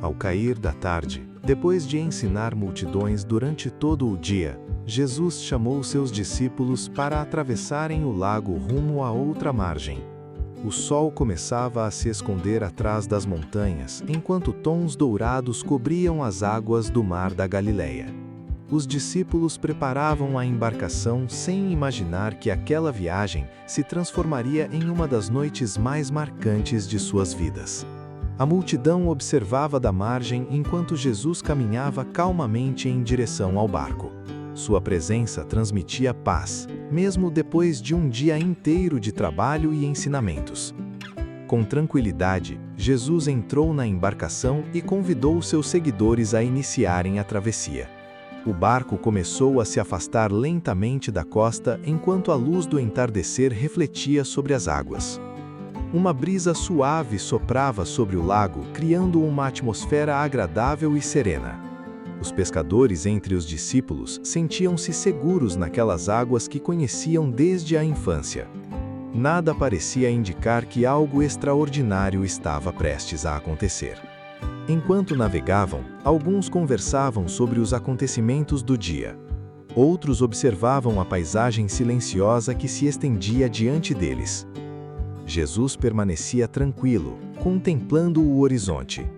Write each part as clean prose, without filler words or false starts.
Ao cair da tarde, depois de ensinar multidões durante todo o dia, Jesus chamou seus discípulos para atravessarem o lago rumo à outra margem. O sol começava a se esconder atrás das montanhas, enquanto tons dourados cobriam as águas do mar da Galileia. Os discípulos preparavam a embarcação sem imaginar que aquela viagem se transformaria em uma das noites mais marcantes de suas vidas. A multidão observava da margem enquanto Jesus caminhava calmamente em direção ao barco. Sua presença transmitia paz, mesmo depois de um dia inteiro de trabalho e ensinamentos. Com tranquilidade, Jesus entrou na embarcação e convidou seus seguidores a iniciarem a travessia. O barco começou a se afastar lentamente da costa enquanto a luz do entardecer refletia sobre as águas. Uma brisa suave soprava sobre o lago, criando uma atmosfera agradável e serena. Os pescadores entre os discípulos sentiam-se seguros naquelas águas que conheciam desde a infância. Nada parecia indicar que algo extraordinário estava prestes a acontecer. Enquanto navegavam, alguns conversavam sobre os acontecimentos do dia. Outros observavam a paisagem silenciosa que se estendia diante deles. Jesus permanecia tranquilo, contemplando o horizonte.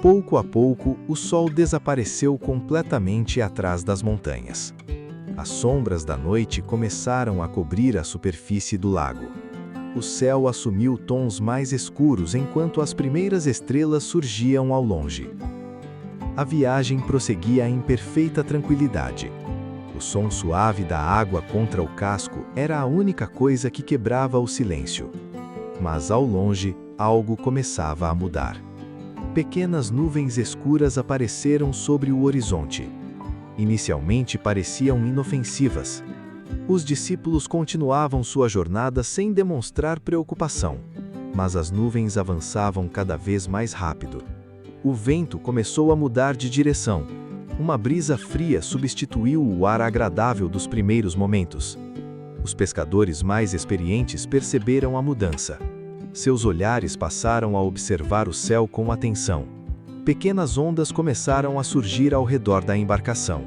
Pouco a pouco, o sol desapareceu completamente atrás das montanhas. As sombras da noite começaram a cobrir a superfície do lago. O céu assumiu tons mais escuros enquanto as primeiras estrelas surgiam ao longe. A viagem prosseguia em perfeita tranquilidade. O som suave da água contra o casco era a única coisa que quebrava o silêncio. Mas ao longe, algo começava a mudar. Pequenas nuvens escuras apareceram sobre o horizonte. Inicialmente pareciam inofensivas. Os discípulos continuavam sua jornada sem demonstrar preocupação, mas as nuvens avançavam cada vez mais rápido. O vento começou a mudar de direção. Uma brisa fria substituiu o ar agradável dos primeiros momentos. Os pescadores mais experientes perceberam a mudança. Seus olhares passaram a observar o céu com atenção. Pequenas ondas começaram a surgir ao redor da embarcação.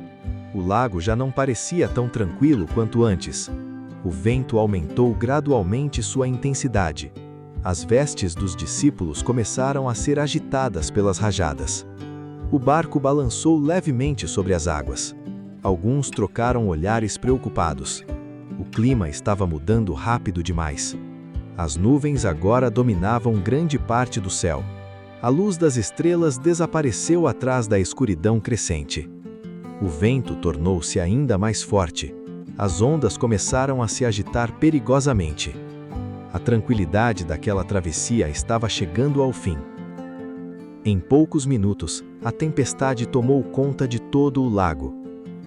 O lago já não parecia tão tranquilo quanto antes. O vento aumentou gradualmente sua intensidade. As vestes dos discípulos começaram a ser agitadas pelas rajadas. O barco balançou levemente sobre as águas. Alguns trocaram olhares preocupados. O clima estava mudando rápido demais. As nuvens agora dominavam grande parte do céu. A luz das estrelas desapareceu atrás da escuridão crescente. O vento tornou-se ainda mais forte. As ondas começaram a se agitar perigosamente. A tranquilidade daquela travessia estava chegando ao fim. Em poucos minutos, a tempestade tomou conta de todo o lago.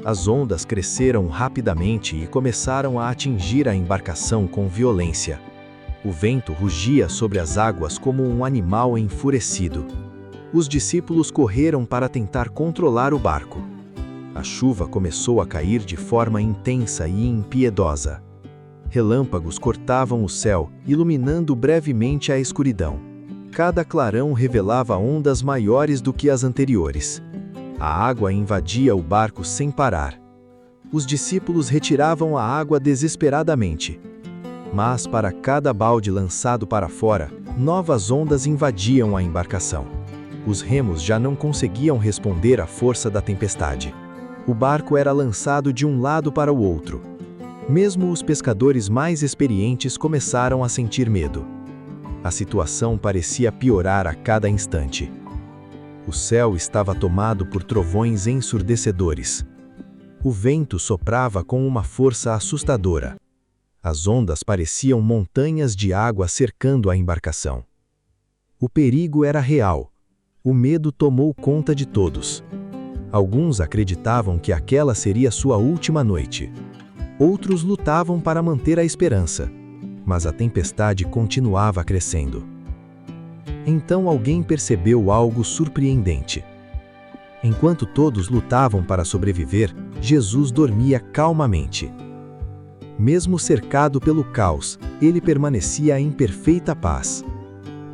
As ondas cresceram rapidamente e começaram a atingir a embarcação com violência. O vento rugia sobre as águas como um animal enfurecido. Os discípulos correram para tentar controlar o barco. A chuva começou a cair de forma intensa e impiedosa. Relâmpagos cortavam o céu, iluminando brevemente a escuridão. Cada clarão revelava ondas maiores do que as anteriores. A água invadia o barco sem parar. Os discípulos retiravam a água desesperadamente. Mas para cada balde lançado para fora, novas ondas invadiam a embarcação. Os remos já não conseguiam responder à força da tempestade. O barco era lançado de um lado para o outro. Mesmo os pescadores mais experientes começaram a sentir medo. A situação parecia piorar a cada instante. O céu estava tomado por trovões ensurdecedores. O vento soprava com uma força assustadora. As ondas pareciam montanhas de água cercando a embarcação. O perigo era real. O medo tomou conta de todos. Alguns acreditavam que aquela seria sua última noite. Outros lutavam para manter a esperança, mas a tempestade continuava crescendo. Então alguém percebeu algo surpreendente. Enquanto todos lutavam para sobreviver, Jesus dormia calmamente. Mesmo cercado pelo caos, ele permanecia em perfeita paz.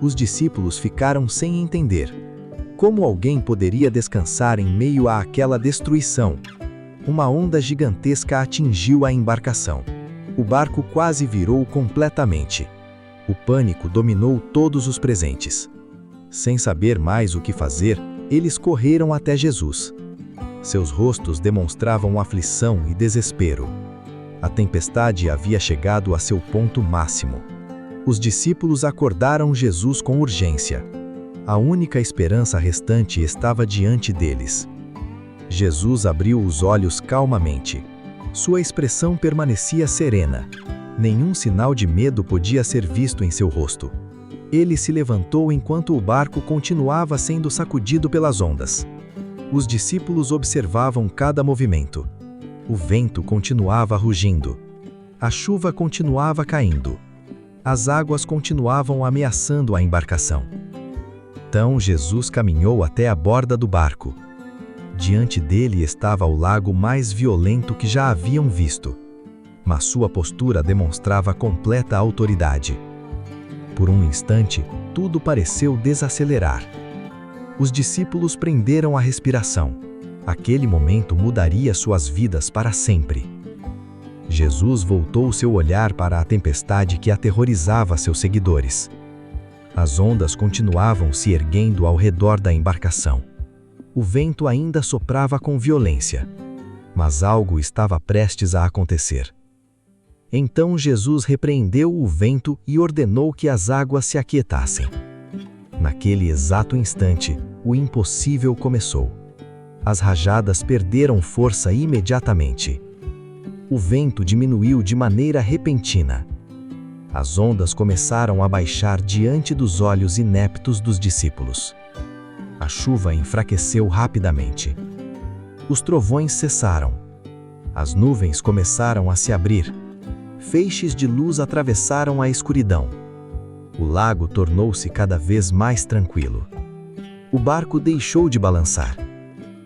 Os discípulos ficaram sem entender. Como alguém poderia descansar em meio àquela destruição? Uma onda gigantesca atingiu a embarcação. O barco quase virou completamente. O pânico dominou todos os presentes. Sem saber mais o que fazer, eles correram até Jesus. Seus rostos demonstravam aflição e desespero. A tempestade havia chegado a seu ponto máximo. Os discípulos acordaram Jesus com urgência. A única esperança restante estava diante deles. Jesus abriu os olhos calmamente. Sua expressão permanecia serena. Nenhum sinal de medo podia ser visto em seu rosto. Ele se levantou enquanto o barco continuava sendo sacudido pelas ondas. Os discípulos observavam cada movimento. O vento continuava rugindo. A chuva continuava caindo. As águas continuavam ameaçando a embarcação. Então Jesus caminhou até a borda do barco. Diante dele estava o lago mais violento que já haviam visto. Mas sua postura demonstrava completa autoridade. Por um instante, tudo pareceu desacelerar. Os discípulos prenderam a respiração. Aquele momento mudaria suas vidas para sempre. Jesus voltou seu olhar para a tempestade que aterrorizava seus seguidores. As ondas continuavam se erguendo ao redor da embarcação. O vento ainda soprava com violência, mas algo estava prestes a acontecer. Então Jesus repreendeu o vento e ordenou que as águas se aquietassem. Naquele exato instante, o impossível começou. As rajadas perderam força imediatamente. O vento diminuiu de maneira repentina. As ondas começaram a baixar diante dos olhos ineptos dos discípulos. A chuva enfraqueceu rapidamente. Os trovões cessaram. As nuvens começaram a se abrir. Feixes de luz atravessaram a escuridão. O lago tornou-se cada vez mais tranquilo. O barco deixou de balançar.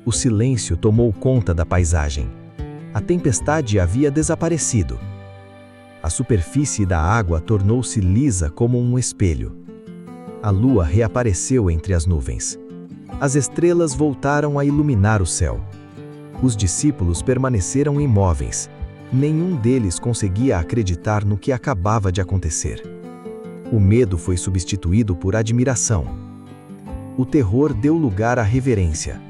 O silêncio tomou conta da paisagem. A tempestade havia desaparecido. A superfície da água tornou-se lisa como um espelho. A lua reapareceu entre as nuvens. As estrelas voltaram a iluminar o céu. Os discípulos permaneceram imóveis. Nenhum deles conseguia acreditar no que acabava de acontecer. O medo foi substituído por admiração. O terror deu lugar à reverência.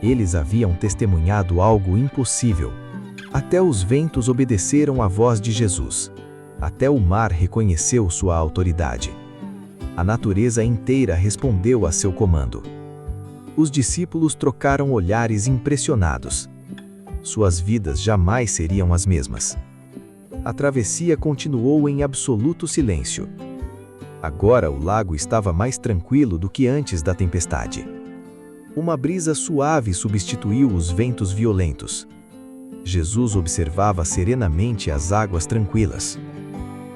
Eles haviam testemunhado algo impossível. Até os ventos obedeceram à voz de Jesus. Até o mar reconheceu sua autoridade. A natureza inteira respondeu a seu comando. Os discípulos trocaram olhares impressionados. Suas vidas jamais seriam as mesmas. A travessia continuou em absoluto silêncio. Agora o lago estava mais tranquilo do que antes da tempestade. Uma brisa suave substituiu os ventos violentos. Jesus observava serenamente as águas tranquilas.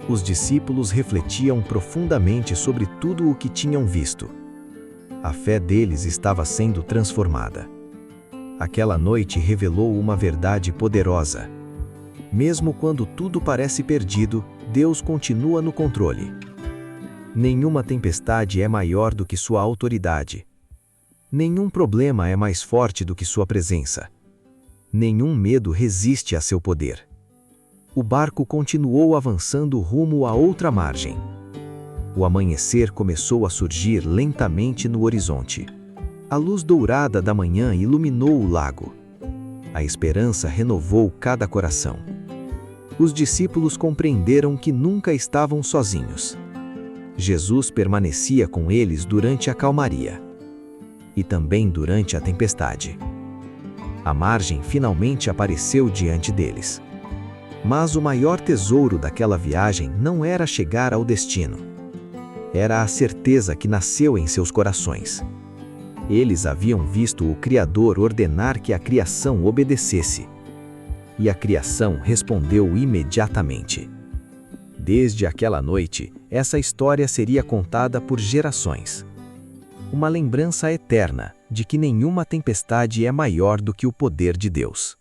Os discípulos refletiam profundamente sobre tudo o que tinham visto. A fé deles estava sendo transformada. Aquela noite revelou uma verdade poderosa. Mesmo quando tudo parece perdido, Deus continua no controle. Nenhuma tempestade é maior do que sua autoridade. Nenhum problema é mais forte do que sua presença. Nenhum medo resiste a seu poder. O barco continuou avançando rumo a outra margem. O amanhecer começou a surgir lentamente no horizonte. A luz dourada da manhã iluminou o lago. A esperança renovou cada coração. Os discípulos compreenderam que nunca estavam sozinhos. Jesus permanecia com eles durante a calmaria. E também durante a tempestade. A margem finalmente apareceu diante deles. Mas o maior tesouro daquela viagem não era chegar ao destino. Era a certeza que nasceu em seus corações. Eles haviam visto o Criador ordenar que a criação obedecesse. E a criação respondeu imediatamente. Desde aquela noite, essa história seria contada por gerações. Uma lembrança eterna de que nenhuma tempestade é maior do que o poder de Deus.